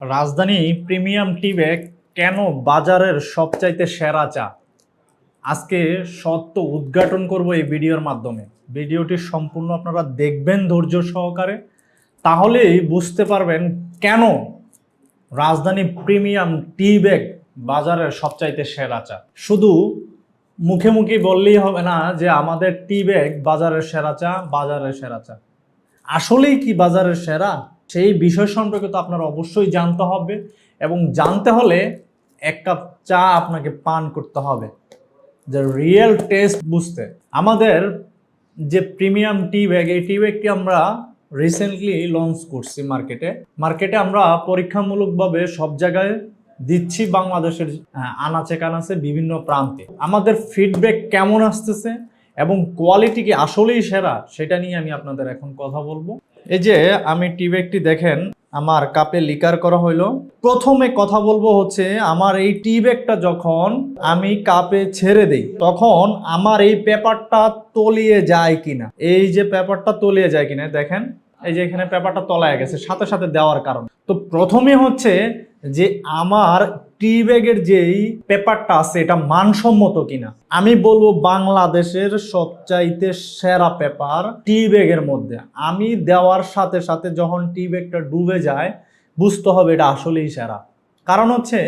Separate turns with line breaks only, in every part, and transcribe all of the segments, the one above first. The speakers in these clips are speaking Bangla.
রাজধানী প্রিমিয়াম টি ব্যাগ কেন বাজারের সবচাইতে সেরা চা? আজকে সত্য উদ্ঘাটন করব এই ভিডিওর মাধ্যমে। ভিডিওটি সম্পূর্ণ আপনারা দেখবেন ধৈর্য সহকারে, তাহলেই বুঝতে পারবেন কেন রাজধানী প্রিমিয়াম টি ব্যাগ বাজারের সবচাইতে সেরা চা। শুধু মুখে মুখে বললেই হবে না যে আমাদের টি ব্যাগ বাজারের সেরা চা, বাজারের সেরা চা। আসলেই কি বাজারের সেরা, সেই বিষয় সম্পর্কে তো আপনার অবশ্যই জানতে হবে, এবং জানতে হলে এক কাপ চা আপনাকে পান করতে হবে, যে রিয়েল টেস্ট বুঝতে। আমাদের যে প্রিমিয়াম টি ব্যাগ, এই টি ব্যাগটি আমরা রিসেন্টলি লঞ্চ করছি মার্কেটে আমরা পরীক্ষামূলকভাবে সব জায়গায় দিচ্ছি, বাংলাদেশের আনাচে কানাচে বিভিন্ন প্রান্তে। আমাদের ফিডব্যাক কেমন আসতেছে এবং কোয়ালিটি কি আসলেই সেরা, সেটা নিয়ে আমি আপনাদের এখন কথা বলবো। এই যে আমি টি ব্যাগটি দেখেন, আমার কাপে লিকার করা হইলো। প্রথমে কথা বলবো হচ্ছে, আমার এই টি ব্যাগটা যখন আমি কাপে ছেড়ে দেই তখন আমার এই পেপারটা তলিয়ে যায় কিনা। এই যে পেপারটা তলিয়ে যায় কিনা দেখেন, এই যে এখানে পেপারটা তলায় গেছে সাথে সাথে দেওয়ার কারণ। তো প্রথমে হচ্ছে যে আমার টি ব্যাগের যেই পেপারটা আছে এটা মানসম্মত কিনা। আমি বলবো বাংলাদেশের সবচাইতে সেরা পেপার টি ব্যাগের মধ্যে। আমি দেওয়ার সাথে সাথে যখন টি ব্যাগটা ডুবে যায় বুঝতে হবে এটা আসলেই সেরা। কারণ হচ্ছে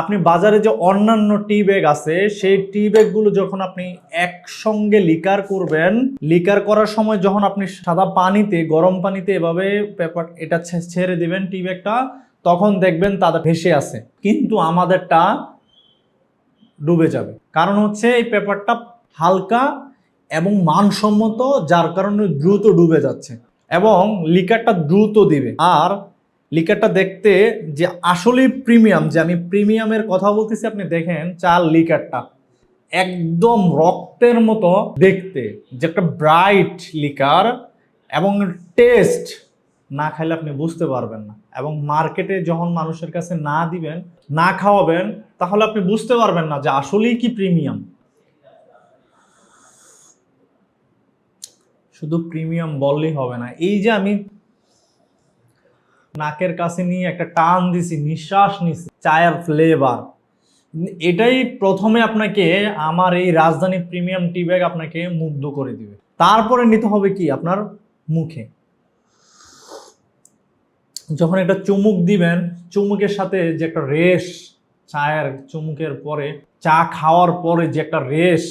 আপনি বাজারে যে অন্যান্য টি ব্যাগ আছে সেই টি ব্যাগগুলো যখন আপনি একসঙ্গে লিকার করবেন, লিকার করার সময় যখন আপনি সাদা পানিতে, গরম পানিতে এভাবে পেপার এটা ছেড়ে দিবেন টি ব্যাগটা, তখন দেখবেন তাদের ভেসে আছে, কিন্তু আমাদেরটা ডুবে যাবে। কারণ হচ্ছে এই পেপারটা হালকা এবং মানসম্মত, যার কারণে দ্রুত ডুবে যাচ্ছে এবং লিকারটা দ্রুত দিবে। আর লিকারটা দেখতে যে আসলেই প্রিমিয়াম, যে আমি প্রিমিয়ামের কথা বলতেছি, আপনি দেখেন চার লিকারটা একদম রক্তের মতো দেখতে, যে একটা ব্রাইট লিকার, এবং টেস্ট না খাইলে আপনি বুঝতে পারবেন না। এবং মার্কেটে যখন মানুষের কাছে না দিবেন, না খাওয়াবেন, তাহলে আপনি বুঝতে পারবেন না যে আসলেই কি প্রিমিয়াম। শুধু প্রিমিয়াম বললেই হবে না। এই যে আমি নাকের কাছে নিয়ে একটা টান দিছি, নিঃশ্বাস নিছি, চায়ের ফ্লেভার, এটাই প্রথমে আপনাকে আমার এই রাজধানী প্রিমিয়াম টি ব্যাগ আপনাকে মুগ্ধ করে দিবে। তারপরে নিতে হবে কি আপনার মুখে, যখন একটা চুমুক দিবেন, চুমুকের সাথে যে একটা রেশ, চায়ের চুমুকের পরে, চা খাওয়ার পরে যে একটা রেশ,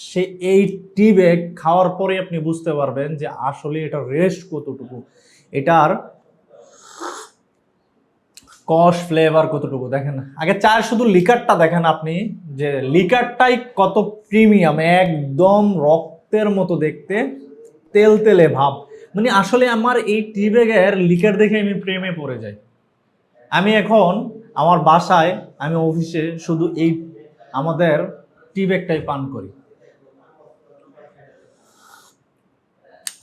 সে এই টি ব্যাগ খাওয়ার পরে আপনি বুঝতে পারবেন যে আসলে এটা রেশ কতটুকু, এটার কষ ফ্লেভার কতটুকু। দেখেন আগে চায়ের শুধু লিকারটা দেখেন আপনি, যে লিকারটাই কত প্রিমিয়াম, একদম রক্তের মতো দেখতে, তেলতেলে ভাব। মানে আসলে আমার এই টি ব্যাগের লিকার দেখে আমি প্রেমে পড়ে যাই। আমি এখন আমার বাসায়, আমি অফিসে শুধু এই আমাদের টি ব্যাগটাই পান করি।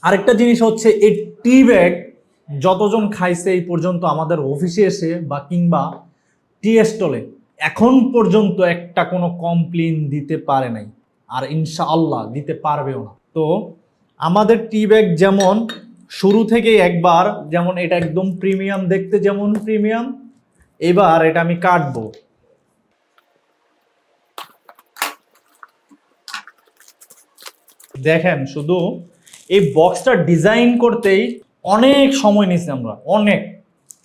আরেকটা জিনিস হচ্ছে, এই টি ব্যাগ যতজন খাইছে এই পর্যন্ত আমাদের অফিসে এসে বা কিংবা টি স্টলে, এখন পর্যন্ত একটা কোনো কমপ্লেইন দিতে পারে নাই, আর ইনশাআল্লাহ দিতে পারবেও না। তো আমাদের টি ব্যাগ যেমন শুরু থেকে একবার, যেমন এটা একদম প্রিমিয়াম দেখতে, যেমন প্রিমিয়াম, এবার এটা আমি কাটবো। দেখেন শুধু এই বক্সটা ডিজাইন করতেই অনেক সময় নিয়েছি আমরা, অনেক।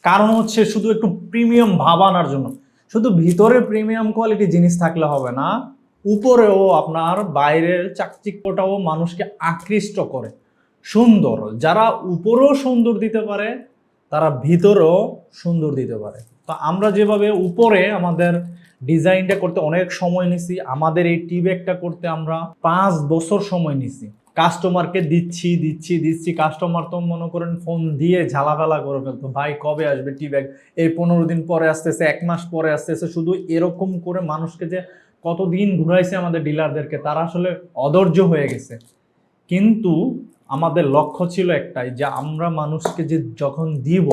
কারণ হচ্ছে শুধু একটু প্রিমিয়াম ভাব আনার জন্য। শুধু ভিতরে প্রিমিয়াম কোয়ালিটি জিনিস থাকলে হবে না, উপরেও আপনার বাইরের চাকচিক্যটাও মানুষকে আকৃষ্ট করে, সুন্দর। যারা উপরেও সুন্দর দিতে পারে তারা ভিতরেও সুন্দর দিতে পারে। তো আমরা যেভাবে উপরে আমাদের ডিজাইনটা করতে অনেক সময় নিছি, আমাদের এই টি ব্যাগটা করতে আমরা 5 বছর সময় নিছি। কাস্টমারকে দিচ্ছি, কাস্টমার তো মনে করেন ফোন দিয়ে ঝালাফালা করে ফেলতো, ভাই কবে আসবে টি ব্যাগ, এই 15 দিন পরে আসতেছে, 1 মাস পরে আসতেছে। শুধু এরকম করে মানুষকে যে কতদিন ঘুরাইছে আমাদের ডিলারদেরকে, তারা আসলে অধৈর্য হয়ে গেছে। কিন্তু আমাদের লক্ষ্য ছিল একটাই, যে আমরা মানুষকে যে যখন দিব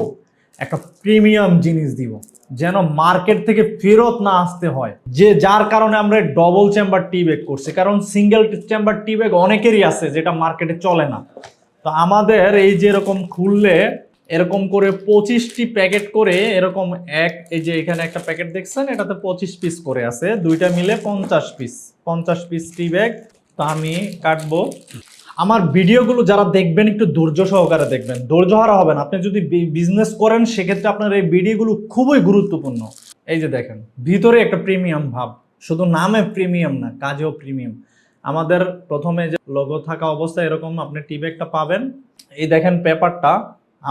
একটা প্রিমিয়াম জিনিস দিব, যেন মার্কেট থেকে ফেরত না আসতে হয়। যে যার কারণে আমরা ডবল চেম্বার টি ব্যাগ করছি, কারণ সিঙ্গেল চেম্বার টি ব্যাগ অনেকেরই আছে যেটা মার্কেটে চলে না। তো আমাদের এই যে এরকম খুললে এরকম করে 25টি প্যাকেট করে এরকম এই যে এখানে একটা প্যাকেট দেখছেন, এটাতে 25 পিস করে আছে, দুইটা মিলে 50 পিস টি ব্যাগ। তো আমি কাটবো। আমার ভিডিওগুলো যারা দেখবেন একটু ধৈর্য সহকারে দেখবেন, ধৈর্য হারা হবেন। আপনি যদি বিজনেস করেন সেক্ষেত্রে আপনার এই ভিডিওগুলো খুবই গুরুত্বপূর্ণ। এই যে দেখেন ভিতরে একটা প্রিমিয়াম ভাব, শুধু নামে প্রিমিয়াম না, কাজেও প্রিমিয়াম। আমাদের প্রথমে যে লোগো থাকা অবস্থায় এরকম আপনি টি ব্যাগটা পাবেন। এই দেখেন পেপারটা,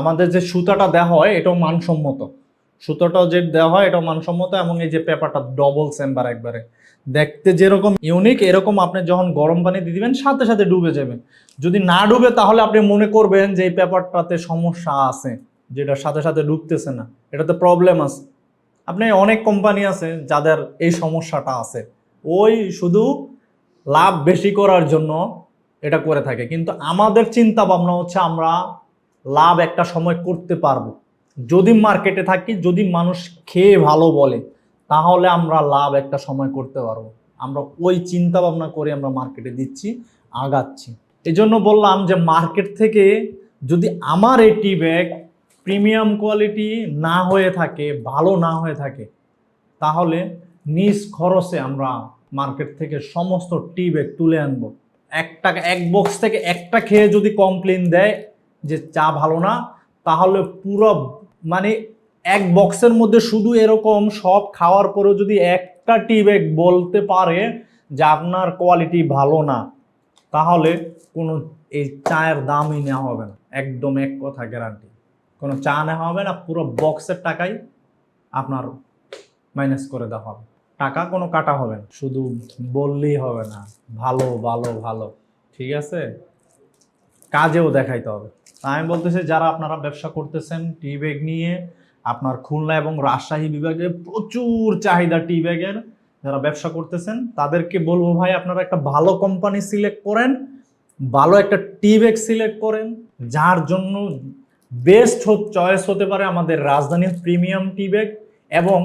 আমাদের যে সুতাটা দেওয়া হয় এটাও মানসম্মত, সুতোটাও যে দেওয়া হয় এটাও মানসম্মত, এবং এই যে পেপারটা ডবল চেম্বার, একবারে দেখতে যেরকম ইউনিক, এরকম আপনি যখন গরম পানি দিয়ে দিবেন সাথে সাথে ডুবে যাবে। যদি না ডুবে তাহলে আপনি মনে করবেন যে এই পেপারটাতে সমস্যা আছে, যেটা সাথে সাথে ডুবতেছে না, এটাতে প্রবলেম আছে। আপনি অনেক কোম্পানি আছে যাদের এই সমস্যাটা আছে, ওই শুধু লাভ বেশি করার জন্য এটা করে থাকে। কিন্তু আমাদের চিন্তা ভাবনা হচ্ছে আমরা লাভ একটা সময় করতে পারবো, যদি মার্কেটে থাকি, যদি মানুষ খেয়ে ভালো বলে, তাহলে আমরা লাভ একটা সময় করতে পারবো। আমরা ওই চিন্তা ভাবনা করে আমরা মার্কেটে দিচ্ছি, আগাচ্ছি। এই জন্য বললাম যে মার্কেট থেকে যদি আমার এই টি ব্যাগ প্রিমিয়াম কোয়ালিটি না হয়ে থাকে, ভালো না হয়ে থাকে, তাহলে নিজ খরচে আমরা মার্কেট থেকে সমস্ত টি ব্যাগ তুলে আনবো। এক বক্স থেকে একটা খেয়ে যদি কমপ্লেন দেয় যে চা ভালো না, তাহলে পুরো মানে এক বক্সের মধ্যে শুধু এরকম সব খাওয়ার পরেও যদি একটা টি ব্যাগ বলতে পারে যে আপনার কোয়ালিটি ভালো না, তাহলে কোনো এই চায়ের দামই নেওয়া হবে না। একদম এক কথা গ্যারান্টি, কোনো চা নেওয়া হবে না, পুরো বক্সের টাকাই আপনার মাইনাস করে দেওয়া হবে, টাকা কোনো কাটা হবে না। শুধু বললেই হবে না ভালো ভালো ভালো, ঠিক আছে, কাজেও দেখাইতে হবে। আমি বলতেছি যারা আপনারা ব্যবসা করতেছেন টি ব্যাগ নিয়ে, আপনার খুলনা এবং রাজশাহী বিভাগে প্রচুর চাহিদা টি ব্যাগের, যারা ব্যবসা করতেছেন তাদেরকে বলবো ভাই আপনারা একটা ভালো কোম্পানি সিলেক্ট করেন, ভালো একটা টি ব্যাগ সিলেক্ট করেন, যার জন্য বেস্ট চয়েস হতে পারে আমাদের রাজধানীর প্রিমিয়াম টি ব্যাগ। এবং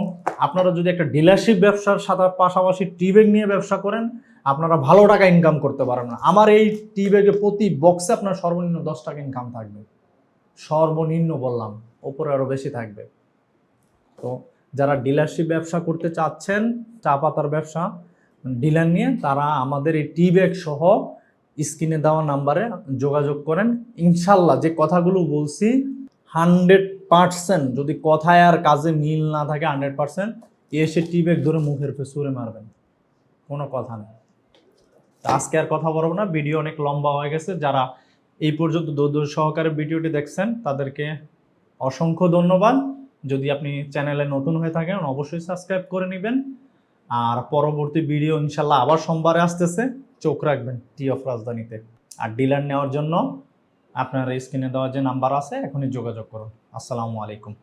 আপনারা যদি একটা ডিলারশিপ ব্যবসার সাথে পাশাপাশি টি ব্যাগ নিয়ে ব্যবসা করেন, আপনারা ভালো টাকা ইনকাম করতে পারেন না। আমার এই টি ব্যাগে প্রতি বক্সে আপনার সর্বনিম্ন 10 টাকা ইনকাম থাকবে, সর্বনিম্ন বললাম, ওপরে আরো বেশি থাকবে। তো যারা ডিলারশিপ ব্যবসা করতে চাচ্ছেন, চা পাতার ব্যবসা ডিলার নিয়ে, তারা আমাদের এই টি ব্যাগ সহ স্ক্রিনে দেওয়া নাম্বারে যোগাযোগ করেন। ইনশাল্লাহ যে কথাগুলো বলছি 100%, যদি কথায় আর কাজে মিল না থাকে 100%, এসে টি ব্যাগ ধরে মুখের উপরে ছুঁড়ে মারবেন, কোনো কথা নেই। আজকে আর কথা বলবো না, ভিডিও অনেক লম্বা হয়ে গেছে। যারা এই পর্যন্ত ধৈর্য সহকারে ভিডিওটি দেখছেন তাদেরকে অসংখ্য ধন্যবাদ। যদি আপনি চ্যানেলে নতুন হয়ে থাকেন অবশ্যই সাবস্ক্রাইব করে নেবেন। আর পরবর্তী ভিডিও ইনশাল্লাহ আবার সোমবারে আসতেছে, চোখ রাখবেন টি অফ রাজধানীতে। আর ডিলার নেওয়ার জন্য আপনার স্ক্রিনে দেওয়া যে নাম্বার আছে এখনই যোগাযোগ করুন। আসসালামু আলাইকুম।